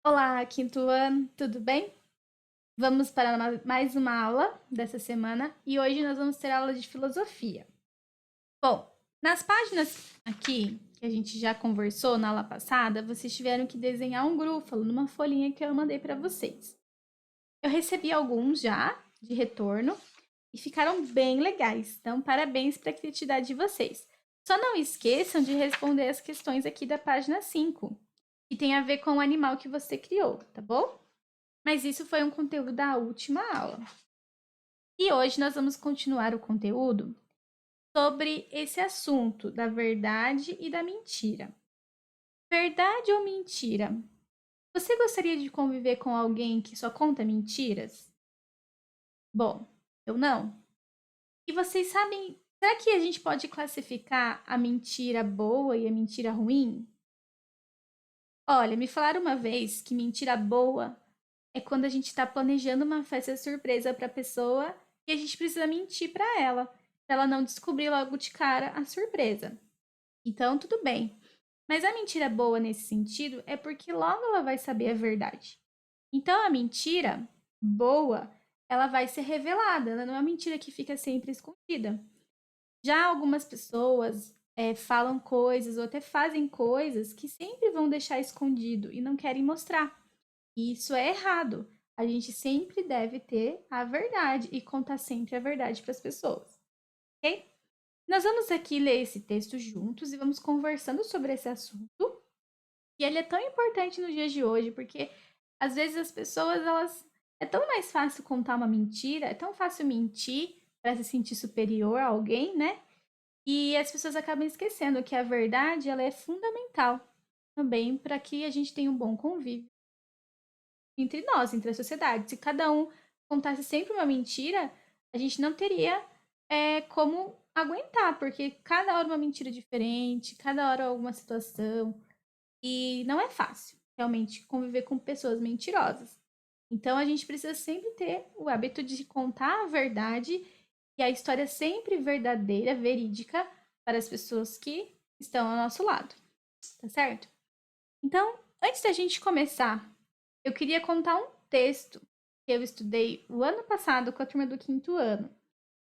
Olá, quinto ano, tudo bem? Vamos para mais uma aula dessa semana e hoje nós vamos ter aula de filosofia. Bom, nas páginas aqui que a gente já conversou na aula passada, vocês tiveram que desenhar um grúfalo numa folhinha que eu mandei para vocês. Eu recebi alguns já de retorno e ficaram bem legais, então parabéns para a criatividade de vocês. Só não esqueçam de responder as questões aqui da página 5, que tem a ver com o animal que você criou, tá bom? Mas isso foi um conteúdo da última aula. E hoje nós vamos continuar o conteúdo sobre esse assunto da verdade e da mentira. Verdade ou mentira? Você gostaria de conviver com alguém que só conta mentiras? Bom, eu não. E vocês sabem, será que a gente pode classificar a mentira boa e a mentira ruim? Olha, me falaram uma vez que mentira boa é quando a gente está planejando uma festa surpresa para a pessoa e a gente precisa mentir para ela não descobrir logo de cara a surpresa. Então, tudo bem. Mas a mentira boa nesse sentido é porque logo ela vai saber a verdade. Então, a mentira boa, ela vai ser revelada, ela não é uma mentira que fica sempre escondida. Já algumas pessoas falam coisas ou até fazem coisas que sempre vão deixar escondido e não querem mostrar. E isso é errado. A gente sempre deve ter a verdade e contar sempre a verdade para as pessoas, ok? Nós vamos aqui ler esse texto juntos e vamos conversando sobre esse assunto. E ele é tão importante nos dias de hoje, porque às vezes as pessoas, elas. É tão mais fácil contar uma mentira, é tão fácil mentir para se sentir superior a alguém, né? E as pessoas acabam esquecendo que a verdade, ela é fundamental também para que a gente tenha um bom convívio entre nós, entre a sociedade. Se cada um contasse sempre uma mentira, a gente não teria como aguentar, porque cada hora uma mentira diferente, cada hora alguma situação. E não é fácil, realmente, conviver com pessoas mentirosas. Então a gente precisa sempre ter o hábito de contar a verdade e a história sempre verdadeira, verídica, para as pessoas que estão ao nosso lado. Tá certo? Então, antes da gente começar, eu queria contar um texto que eu estudei o ano passado com a turma do quinto ano,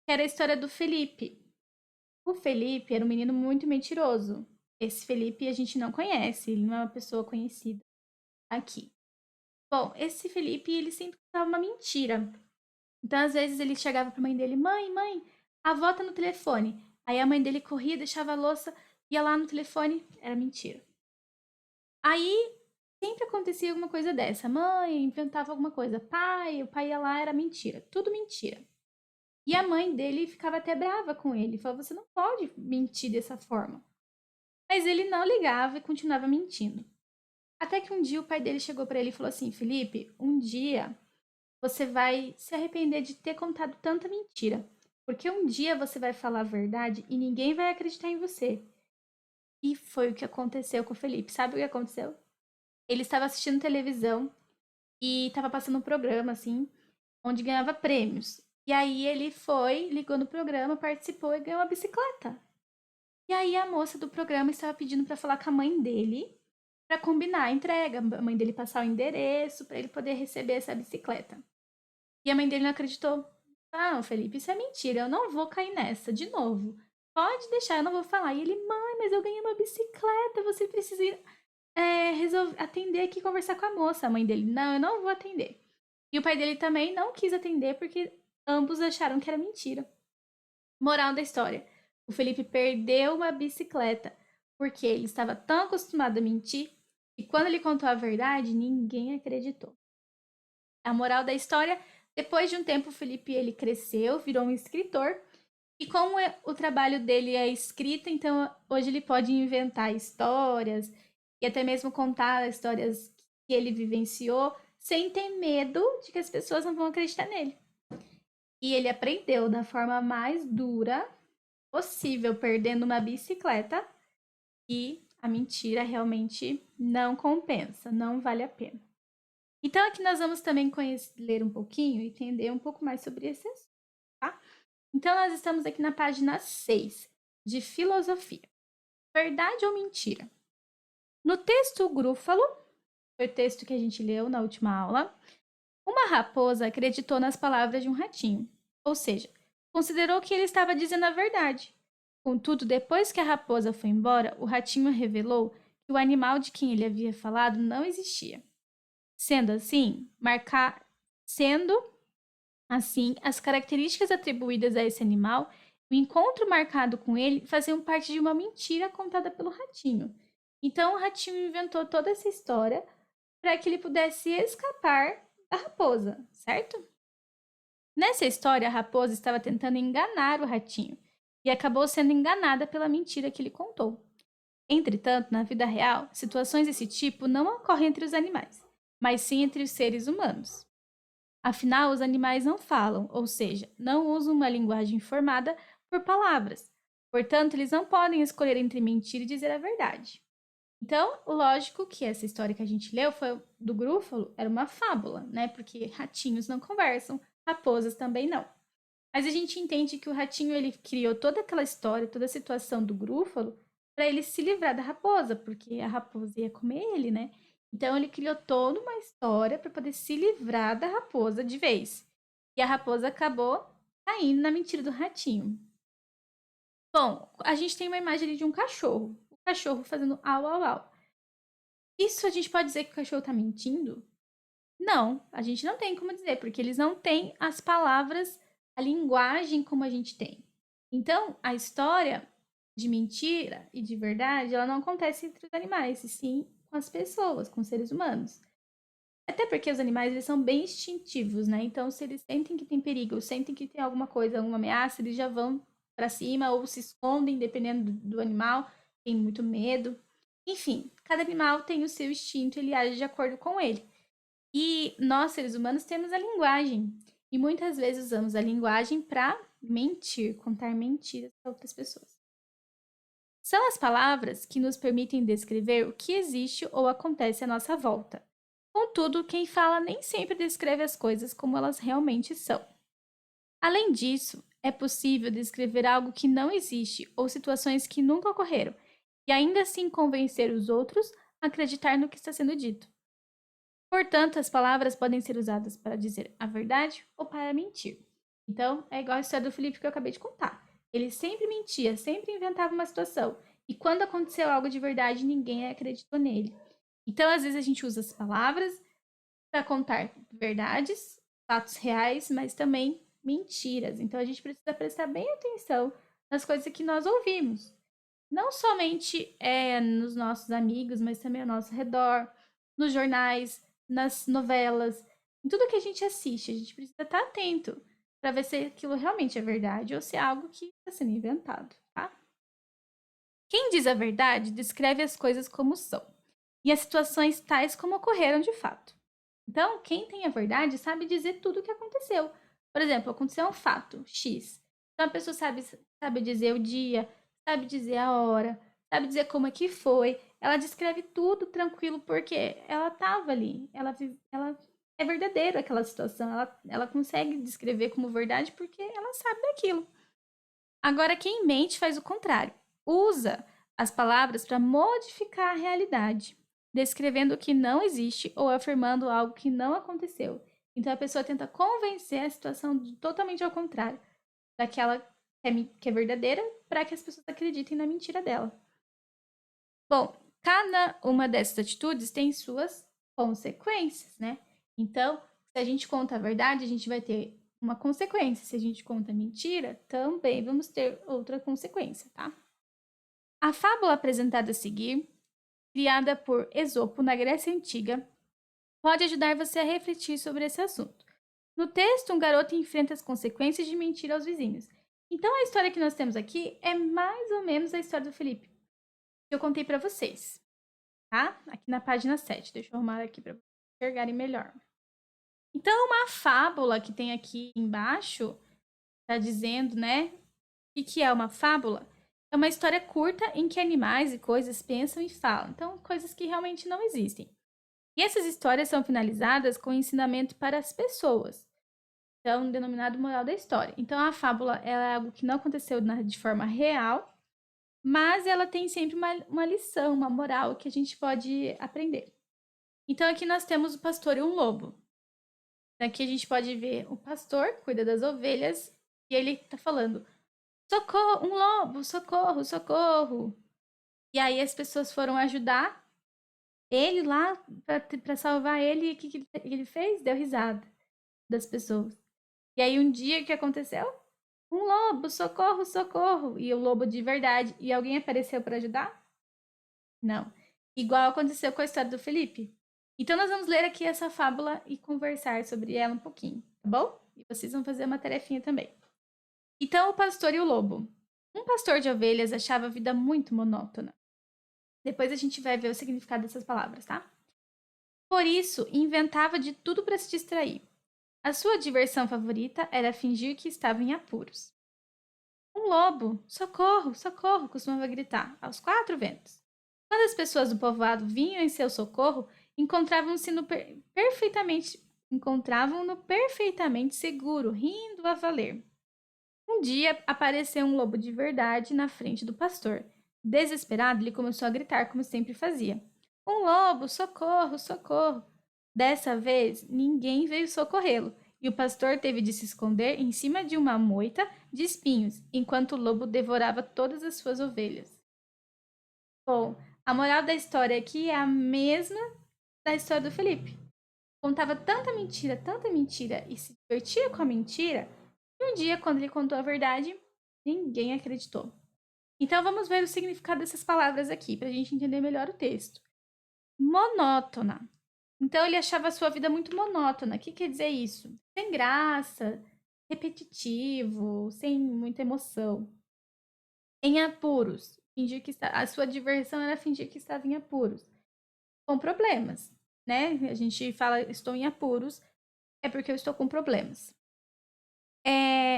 que era a história do Felipe. O Felipe era um menino muito mentiroso. Esse Felipe a gente não conhece, ele não é uma pessoa conhecida aqui. Bom, esse Felipe, ele sempre contava uma mentira. Então, às vezes, ele chegava para a mãe dele: mãe, a avó tá no telefone. Aí a mãe dele corria, deixava a louça, ia lá no telefone, era mentira. Aí sempre acontecia alguma coisa dessa. Mãe inventava alguma coisa. O pai ia lá, era mentira. Tudo mentira. E a mãe dele ficava até brava com ele. Falava, você não pode mentir dessa forma. Mas ele não ligava e continuava mentindo. Até que um dia o pai dele chegou para ele e falou assim: Felipe, um dia você vai se arrepender de ter contado tanta mentira. Porque um dia você vai falar a verdade e ninguém vai acreditar em você. E foi o que aconteceu com o Felipe. Sabe o que aconteceu? Ele estava assistindo televisão e estava passando um programa, assim, onde ganhava prêmios. E aí ele foi, ligou no programa, participou e ganhou uma bicicleta. E aí a moça do programa estava pedindo para falar com a mãe dele para combinar a entrega, a mãe dele passar o endereço para ele poder receber essa bicicleta. E a mãe dele não acreditou. Ah, Felipe, isso é mentira, eu não vou cair nessa de novo. Pode deixar, eu não vou falar. E ele, mãe, mas eu ganhei uma bicicleta, você precisa ir atender aqui e conversar com a moça. A mãe dele, não, eu não vou atender. E o pai dele também não quis atender porque ambos acharam que era mentira. Moral da história: o Felipe perdeu uma bicicleta porque ele estava tão acostumado a mentir e quando ele contou a verdade, ninguém acreditou. A moral da história: depois de um tempo, o Felipe ele cresceu, virou um escritor e como o trabalho dele é escrita, então hoje ele pode inventar histórias e até mesmo contar histórias que ele vivenciou sem ter medo de que as pessoas não vão acreditar nele. E ele aprendeu da forma mais dura possível, perdendo uma bicicleta, e a mentira realmente não compensa, não vale a pena. Então aqui nós vamos também ler um pouquinho e entender um pouco mais sobre esse assunto, tá? Então nós estamos aqui na página 6 de filosofia. Verdade ou mentira? No texto, o Grúfalo foi o texto que a gente leu na última aula. Uma raposa acreditou nas palavras de um ratinho, ou seja, considerou que ele estava dizendo a verdade. Contudo, depois que a raposa foi embora, o ratinho revelou que o animal de quem ele havia falado não existia. Sendo assim, as características atribuídas a esse animal, o encontro marcado com ele, faziam parte de uma mentira contada pelo ratinho. Então, o ratinho inventou toda essa história para que ele pudesse escapar da raposa, certo? Nessa história, a raposa estava tentando enganar o ratinho e acabou sendo enganada pela mentira que ele contou. Entretanto, na vida real, situações desse tipo não ocorrem entre os animais, mas sim entre os seres humanos. Afinal, os animais não falam, ou seja, não usam uma linguagem formada por palavras. Portanto, eles não podem escolher entre mentir e dizer a verdade. Então, lógico que essa história que a gente leu foi do Grúfalo, era uma fábula, né? Porque ratinhos não conversam, raposas também não. Mas a gente entende que o ratinho ele criou toda aquela história, toda a situação do Grúfalo para ele se livrar da raposa, porque a raposa ia comer ele, né? Então ele criou toda uma história para poder se livrar da raposa de vez. E a raposa acabou caindo na mentira do ratinho. Bom, a gente tem uma imagem ali de um cachorro. O cachorro fazendo au, au, au. Isso a gente pode dizer que o cachorro está mentindo? Não, a gente não tem como dizer, porque eles não têm as palavras, a linguagem como a gente tem. Então, a história de mentira e de verdade, ela não acontece entre os animais, e sim com as pessoas, com os seres humanos. Até porque os animais eles são bem instintivos, né? Então, se eles sentem que tem perigo, ou sentem que tem alguma coisa, alguma ameaça, eles já vão para cima ou se escondem, dependendo do animal, tem muito medo. Enfim, cada animal tem o seu instinto, ele age de acordo com ele. E nós, seres humanos, temos a linguagem. E muitas vezes usamos a linguagem para mentir, contar mentiras para outras pessoas. São as palavras que nos permitem descrever o que existe ou acontece à nossa volta. Contudo, quem fala nem sempre descreve as coisas como elas realmente são. Além disso, é possível descrever algo que não existe ou situações que nunca ocorreram, e ainda assim convencer os outros a acreditar no que está sendo dito. Portanto, as palavras podem ser usadas para dizer a verdade ou para mentir. Então, é igual a história do Felipe que eu acabei de contar. Ele sempre mentia, sempre inventava uma situação. E quando aconteceu algo de verdade, ninguém acreditou nele. Então, às vezes, a gente usa as palavras para contar verdades, fatos reais, mas também mentiras. Então, a gente precisa prestar bem atenção nas coisas que nós ouvimos. Não somente nos nossos amigos, mas também ao nosso redor, nos jornais, nas novelas, em tudo que a gente assiste. A gente precisa estar atento para ver se aquilo realmente é verdade ou se é algo que está sendo inventado, tá? Quem diz a verdade descreve as coisas como são e as situações tais como ocorreram de fato. Então, quem tem a verdade sabe dizer tudo o que aconteceu. Por exemplo, aconteceu um fato X. Então, a pessoa sabe dizer o dia, sabe dizer a hora, sabe dizer como é que foi. Ela descreve tudo tranquilo porque ela estava ali. Ela é verdadeira aquela situação. Ela consegue descrever como verdade porque ela sabe daquilo. Agora, quem mente faz o contrário. Usa as palavras para modificar a realidade, descrevendo o que não existe ou afirmando algo que não aconteceu. Então, a pessoa tenta convencer a situação totalmente ao contrário daquela que é verdadeira para que as pessoas acreditem na mentira dela. Bom, cada uma dessas atitudes tem suas consequências, né? Então, se a gente conta a verdade, a gente vai ter uma consequência. Se a gente conta mentira, também vamos ter outra consequência, tá? A fábula apresentada a seguir, criada por Esopo na Grécia Antiga, pode ajudar você a refletir sobre esse assunto. No texto, um garoto enfrenta as consequências de mentir aos vizinhos. Então, a história que nós temos aqui é mais ou menos a história do Felipe, que eu contei para vocês, tá? Aqui na página 7. Deixa eu arrumar aqui para vocês enxergarem melhor. Então, uma fábula que tem aqui embaixo, está dizendo, né? O que é uma fábula? É uma história curta em que animais e coisas pensam e falam. Então, coisas que realmente não existem. E essas histórias são finalizadas com ensinamento para as pessoas. Então, denominado moral da história. Então, a fábula é algo que não aconteceu de forma real, mas ela tem sempre uma lição, uma moral que a gente pode aprender. Então, aqui nós temos o pastor e um lobo. Aqui a gente pode ver o pastor cuida das ovelhas e ele tá falando: socorro, um lobo, socorro, socorro. E aí as pessoas foram ajudar ele lá pra salvar ele. E o que ele fez? Deu risada das pessoas. E aí um dia o que aconteceu? Um lobo, socorro, socorro. E o lobo de verdade. E alguém apareceu para ajudar? Não. Igual aconteceu com a história do Felipe. Então nós vamos ler aqui essa fábula e conversar sobre ela um pouquinho, tá bom? E vocês vão fazer uma tarefinha também. Então, o pastor e o lobo. Um pastor de ovelhas achava a vida muito monótona. Depois a gente vai ver o significado dessas palavras, tá? Por isso, inventava de tudo para se distrair. A sua diversão favorita era fingir que estava em apuros. Um lobo, socorro, socorro, costumava gritar aos quatro ventos. Quando as pessoas do povoado vinham em seu socorro, encontravam-no perfeitamente seguro, rindo a valer. Um dia apareceu um lobo de verdade na frente do pastor. Desesperado, ele começou a gritar como sempre fazia. Um lobo, socorro, socorro! Dessa vez, ninguém veio socorrê-lo, e o pastor teve de se esconder em cima de uma moita de espinhos, enquanto o lobo devorava todas as suas ovelhas. Bom, a moral da história aqui é a mesma da história do Felipe. Contava tanta mentira e se divertia com a mentira, que um dia, quando ele contou a verdade, ninguém acreditou. Então vamos ver o significado dessas palavras aqui, para a gente entender melhor o texto. Monótona. Então ele achava a sua vida muito monótona. O que quer dizer isso? Sem graça, repetitivo, sem muita emoção. Em apuros. A sua diversão era fingir que estava em apuros. Com problemas, né? A gente fala, estou em apuros, é porque eu estou com problemas.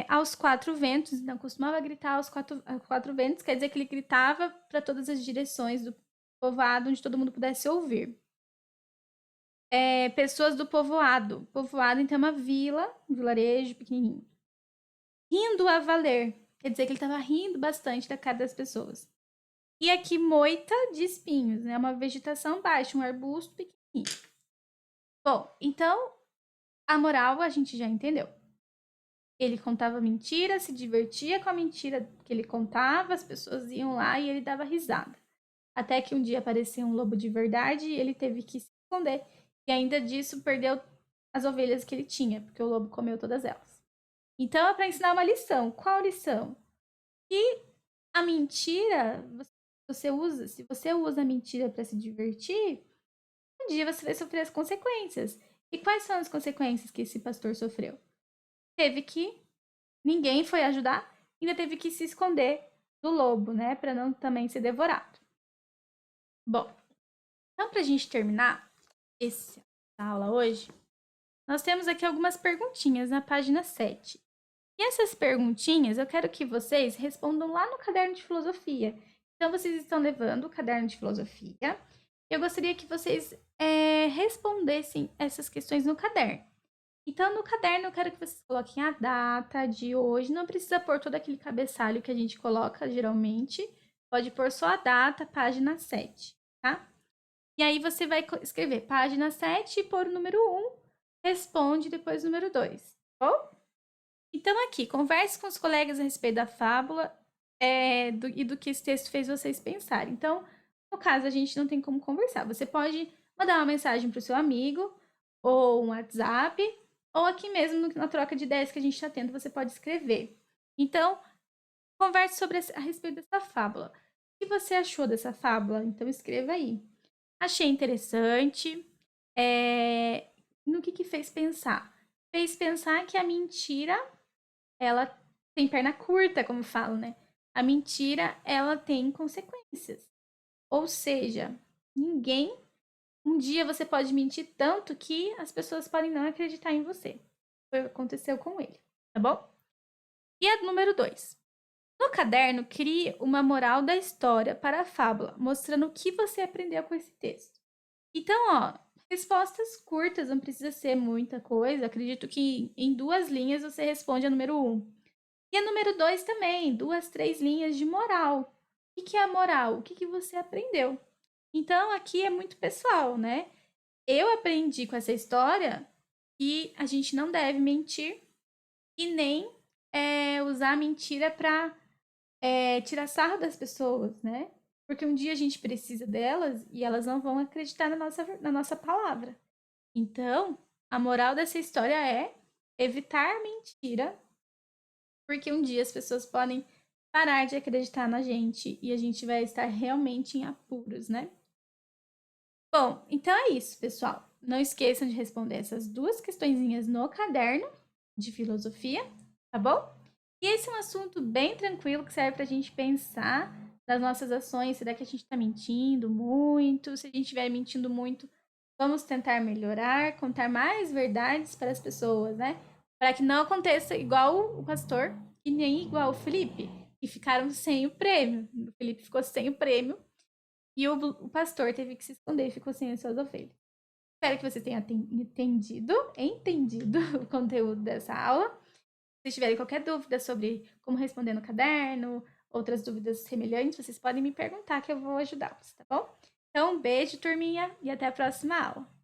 Aos quatro ventos, então costumava gritar aos quatro ventos, quer dizer que ele gritava para todas as direções do povoado, onde todo mundo pudesse ouvir. Pessoas do povoado. Povoado, então, é uma vila, um vilarejo pequenininho. Rindo a valer, quer dizer que ele estava rindo bastante da cara das pessoas. E aqui, moita de espinhos, né? Uma vegetação baixa, um arbusto pequenininho. Bom, então, a moral a gente já entendeu. Ele contava mentira, se divertia com a mentira que ele contava, as pessoas iam lá e ele dava risada. Até que um dia apareceu um lobo de verdade e ele teve que se esconder. E ainda disso perdeu as ovelhas que ele tinha, porque o lobo comeu todas elas. Então é para ensinar uma lição. Qual lição? Que a mentira se você usa a mentira para se divertir, um dia você vai sofrer as consequências. E quais são as consequências que esse pastor sofreu? Teve que ninguém foi ajudar, ainda teve que se esconder do lobo, né, para não também ser devorado. Bom, então para a gente terminar essa aula hoje, nós temos aqui algumas perguntinhas na página 7. E essas perguntinhas eu quero que vocês respondam lá no caderno de filosofia. Então, vocês estão levando o caderno de filosofia. Eu gostaria que vocês respondessem essas questões no caderno. Então, no caderno, eu quero que vocês coloquem a data de hoje. Não precisa pôr todo aquele cabeçalho que a gente coloca geralmente. Pode pôr só a data, página 7, tá? E aí, você vai escrever página 7 e pôr o número 1. Responde depois o número 2, tá bom? Então, aqui, converse com os colegas a respeito da fábula e do que esse texto fez vocês pensarem. Então, no caso, a gente não tem como conversar. Você pode mandar uma mensagem para o seu amigo, ou um WhatsApp, ou aqui mesmo na troca de ideias que a gente está tendo, você pode escrever. Então, converse a respeito dessa fábula. O que você achou dessa fábula? Então, escreva aí. Achei interessante. No que fez pensar? Fez pensar que a mentira ela tem perna curta, como falo, né? A mentira, ela tem consequências. Ou seja, um dia você pode mentir tanto que as pessoas podem não acreditar em você. Foi o que aconteceu com ele, tá bom? E a número 2. No caderno, crie uma moral da história para a fábula, mostrando o que você aprendeu com esse texto. Então, ó, respostas curtas, não precisa ser muita coisa. Acredito que em 2 linhas você responde a número 1. E a número 2 também, 2, 3 linhas de moral. O que é a moral? O que você aprendeu? Então, aqui é muito pessoal, né? eu aprendi com essa história que a gente não deve mentir e nem usar a mentira para tirar sarro das pessoas, né? Porque um dia a gente precisa delas e elas não vão acreditar na nossa palavra. Então, a moral dessa história é evitar mentira, porque um dia as pessoas podem parar de acreditar na gente e a gente vai estar realmente em apuros, né? Bom, então é isso, pessoal. Não esqueçam de responder essas duas questõezinhas no caderno de filosofia, tá bom? E esse é um assunto bem tranquilo que serve para a gente pensar nas nossas ações. Será que a gente está mentindo muito? Se a gente estiver mentindo muito, vamos tentar melhorar, contar mais verdades para as pessoas, né? Para que não aconteça igual o pastor e nem igual o Felipe, que ficaram sem o prêmio. O Felipe ficou sem o prêmio e o pastor teve que se esconder e ficou sem as suas ovelhas. Espero que você tenha entendido o conteúdo dessa aula. Se tiverem qualquer dúvida sobre como responder no caderno, outras dúvidas semelhantes, vocês podem me perguntar que eu vou ajudá-los, tá bom? Então, um beijo, turminha, e até a próxima aula.